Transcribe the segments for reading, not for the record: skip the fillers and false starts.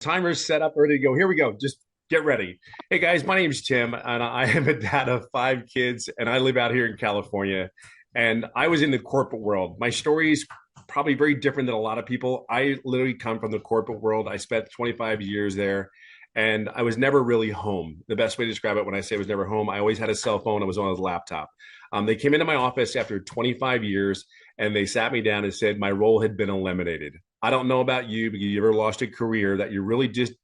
Timer's set up, ready to go. Here we go. Just get ready. Hey guys, my name's Tim, and I am a dad of five kids, and I live out here in California. And I was in the corporate world. My story is probably very different than a lot of people. I literally come from the corporate world. I spent 25 years there, and I was never really home. The best way to describe it when I say I was never home, I always had a cell phone. I was on a laptop. They came into my office after 25 years, and they sat me down and said my role had been eliminated. I don't know about you, but you ever lost a career that you really just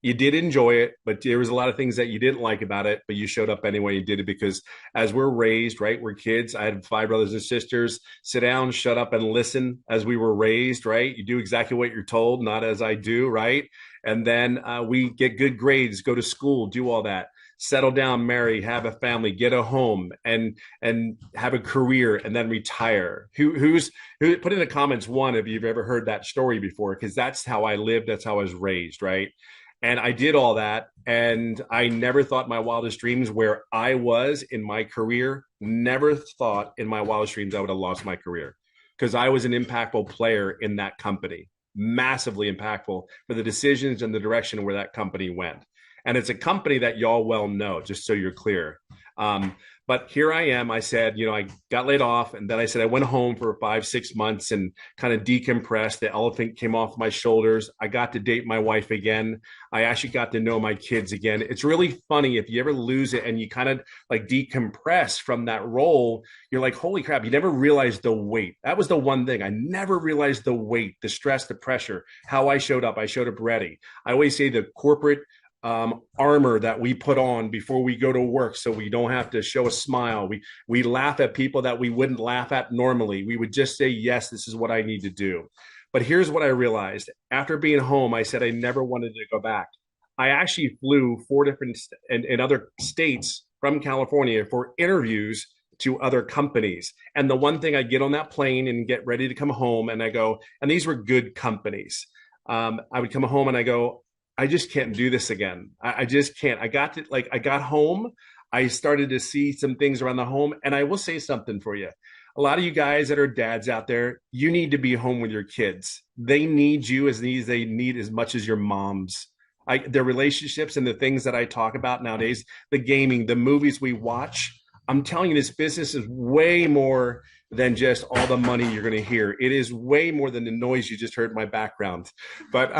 you did enjoy it, but there was a lot of things that you didn't like about it, but you showed up anyway. You did it because as we're raised, right? We're kids. I had five brothers and sisters. Sit down, shut up, and listen as we were raised, right? You do exactly what you're told, not as I do, right? And then we get good grades, go to school, do all that, settle down, marry, have a family, get a home, and have a career, and then retire. Who put in the comments one if you've ever heard that story before, because that's how I lived, that's how I was raised, right? And I did all that, and I never thought my wildest dreams where I was in my career, never thought in my wildest dreams I would have lost my career, because I was an impactful player in that company, massively impactful for the decisions and the direction where that company went. And it's a company that y'all well know, just so you're clear. But here I am. I said, I got laid off. And then I said, I went home for 5, 6 months and kind of decompressed. The elephant came off my shoulders. I got to date my wife again. I actually got to know my kids again. It's really funny if you ever lose it and you kind of like decompress from that role. You're like, holy crap, you never realized the weight. That was the one thing. I never realized the weight, the stress, the pressure, how I showed up. I showed up ready. I always say the corporate armor that we put on before we go to work, so we don't have to show a smile. We laugh at people that we wouldn't laugh at normally. We would just say, yes, this is what I need to do. But here's what I realized after being home. I said I never wanted to go back. I actually flew four different in other states from California for interviews to other companies. And the one thing, I get on that plane and get ready to come home, and I go, and these were good companies. I would come home and I go, I just can't do this again. I just can't. I got home. I started to see some things around the home. And I will say something for you. A lot of you guys that are dads out there, you need to be home with your kids. They need you as they need as much as your moms. Their relationships and the things that I talk about nowadays, the gaming, the movies we watch. I'm telling you, this business is way more than just all the money you're going to hear. It is way more than the noise you just heard in my background. But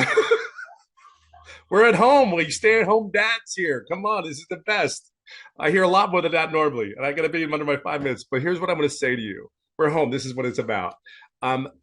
we're at home. We stay at home dads here. Come on, this is the best. I hear a lot more than that normally, and I got to be under my 5 minutes. But here's what I'm going to say to you: we're home. This is what it's about.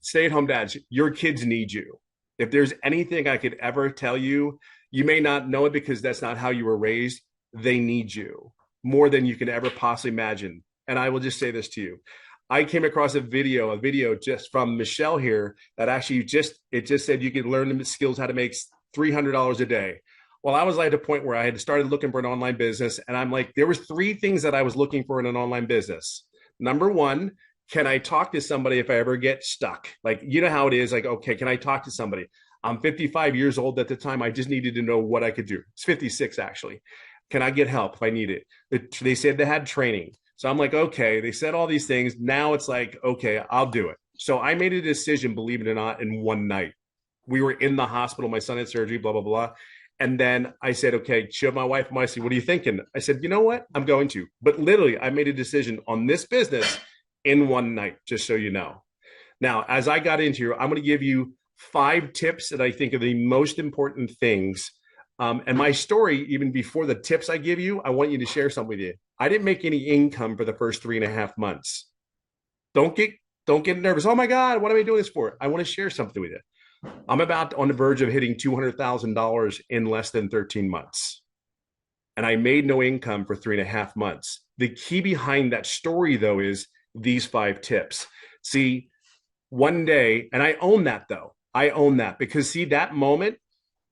Stay at home dads. Your kids need you. If there's anything I could ever tell you, you may not know it because that's not how you were raised. They need you more than you can ever possibly imagine. And I will just say this to you: I came across a video just from Michelle here that actually just said you could learn the skills how to make $300 a day. Well, I was like at a point where I had started looking for an online business, and I'm like, there was three things that I was looking for in an online business. Number one, can I talk to somebody if I ever get stuck? Like, you know how it is. Like, okay, can I talk to somebody? I'm 55 years old at the time. I just needed to know what I could do. It's 56 actually. Can I get help if I need it? They said they had training. So I'm like, okay, they said all these things. Now it's like, okay, I'll do it. So I made a decision, believe it or not, in one night. We were in the hospital. My son had surgery, blah, blah, blah. And then I said, okay, showed my wife, Marcy, what are you thinking? I said, you know what? I'm going to. But literally, I made a decision on this business in one night, just so you know. Now, as I got into here, I'm going to give you 5 tips that I think are the most important things. And my story, even before the tips I give you, I want you to share something with you. I didn't make any income for the first 3.5 months. Don't get nervous. Oh my God, what am I doing this for? I want to share something with you. I'm about on the verge of hitting $200,000 in less than 13 months. And I made no income for 3.5 months. The key behind that story, though, is these 5 tips. See, one day, and I own that, though. I own that because, see, that moment,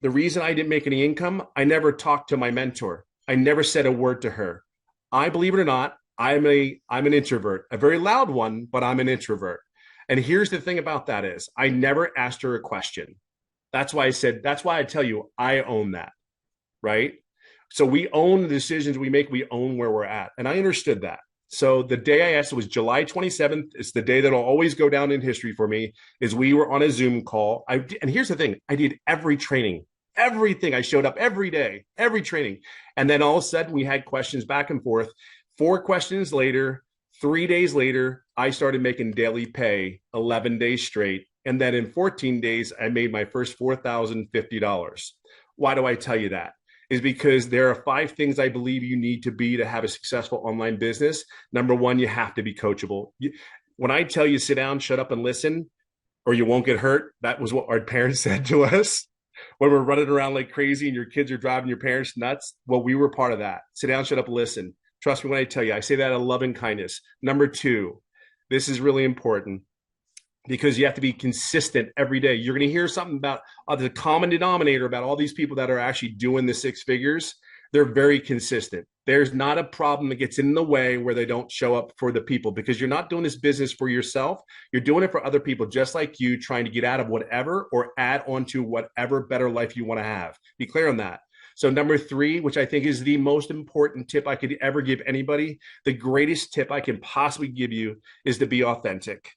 the reason I didn't make any income, I never talked to my mentor. I never said a word to her. I, believe it or not, I'm an introvert, a very loud one, but I'm an introvert. And here's the thing about that is I never asked her a question. That's why I tell you, I own that, right? So we own the decisions we make. We own where we're at. And I understood that. So the day I asked, it was July 27th. It's the day that'll always go down in history for me, is we were on a Zoom call. And here's the thing. I did every training everything. I showed up every day, every training. And then all of a sudden we had questions back and forth. 4 questions later, 3 days later, I started making daily pay 11 days straight. And then in 14 days, I made my first $4,050. Why do I tell you that? Is because there are 5 things I believe you need to be to have a successful online business. Number one, you have to be coachable. When I tell you sit down, shut up, and listen, or you won't get hurt, that was what our parents said to us when we're running around like crazy and your kids are driving your parents nuts. Well, we were part of that. Sit down, shut up, listen. Trust me when I tell you, I say that out of love and kindness. Number two, this is really important because you have to be consistent every day. You're going to hear something about the common denominator about all these people that are actually doing the 6 figures. They're very consistent. There's not a problem that gets in the way where they don't show up for the people, because you're not doing this business for yourself. You're doing it for other people just like you, trying to get out of whatever or add on to whatever better life you want to have. Be clear on that. So number three, which I think is the most important tip I could ever give anybody, the greatest tip I can possibly give you, is to be authentic.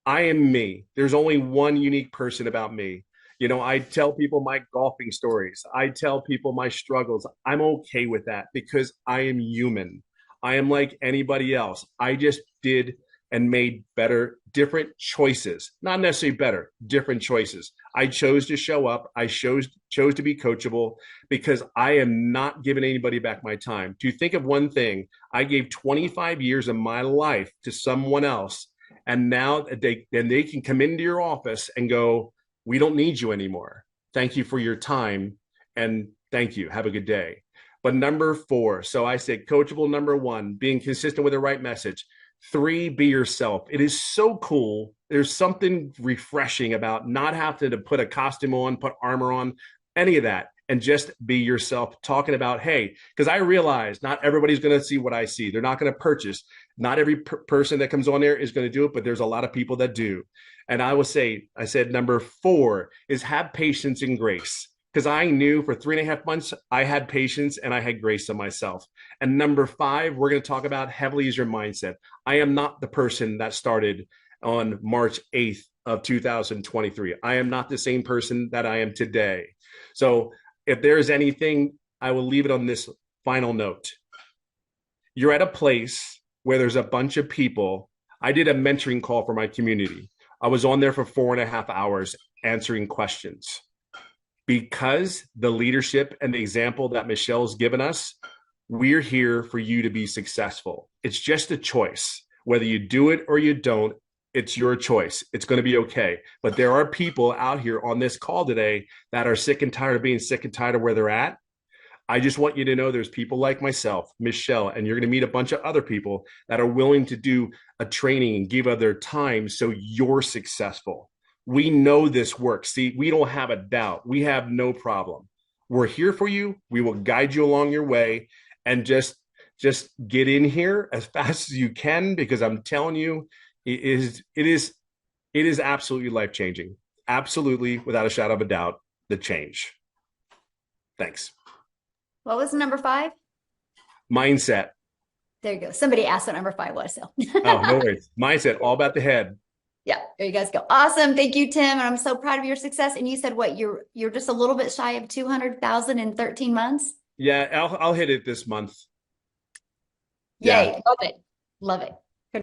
I am me. There's only one unique person about me. I tell people my golfing stories. I tell people my struggles. I'm okay with that because I am human. I am like anybody else. I just did and made better, different choices. Not necessarily better, different choices. I chose to show up. I chose to be coachable because I am not giving anybody back my time. To think of one thing, I gave 25 years of my life to someone else, and now they can come into your office and go, we don't need you anymore. Thank you for your time. And thank you. Have a good day. But number four, so I said coachable. Number one, being consistent with the right message. 3, be yourself. It is so cool. There's something refreshing about not having to put a costume on, put armor on, any of that, and just be yourself, talking about, hey, because I realize not everybody's going to see what I see. They're not going to purchase. Not every person that comes on there is going to do it, but there's a lot of people that do. And I said, number 4 is have patience and grace. Because I knew for 3.5 months, I had patience and I had grace on myself. And number 5, we're going to talk about heavily is your mindset. I am not the person that started on March 8th of 2023. I am not the same person that I am today. So if there is anything, I will leave it on this final note. You're at a place where there's a bunch of people. I did a mentoring call for my community. I was on there for 4.5 hours answering questions. Because the leadership and the example that Michelle's given us, we're here for you to be successful. It's just a choice. Whether you do it or you don't, it's your choice. It's going to be okay. But there are people out here on this call today that are sick and tired of being sick and tired of where they're at. I just want you to know there's people like myself, Michelle, and you're going to meet a bunch of other people that are willing to do a training and give of their time so you're successful. We know this works. See, we don't have a doubt. We have no problem. We're here for you. We will guide you along your way, and just get in here as fast as you can, because I'm telling you, it is absolutely life-changing. Absolutely, without a shadow of a doubt, the change. Thanks. What was number 5? Mindset. There you go. Somebody asked what number 5 was. So. Oh, no worries. Mindset, all about the head. Yeah, there you guys go. Awesome. Thank you, Tim. And I'm so proud of your success. And you said what, you're just a little bit shy of 200,000 in 13 months? Yeah, I'll hit it this month. Yay. Yeah. Love it. Love it.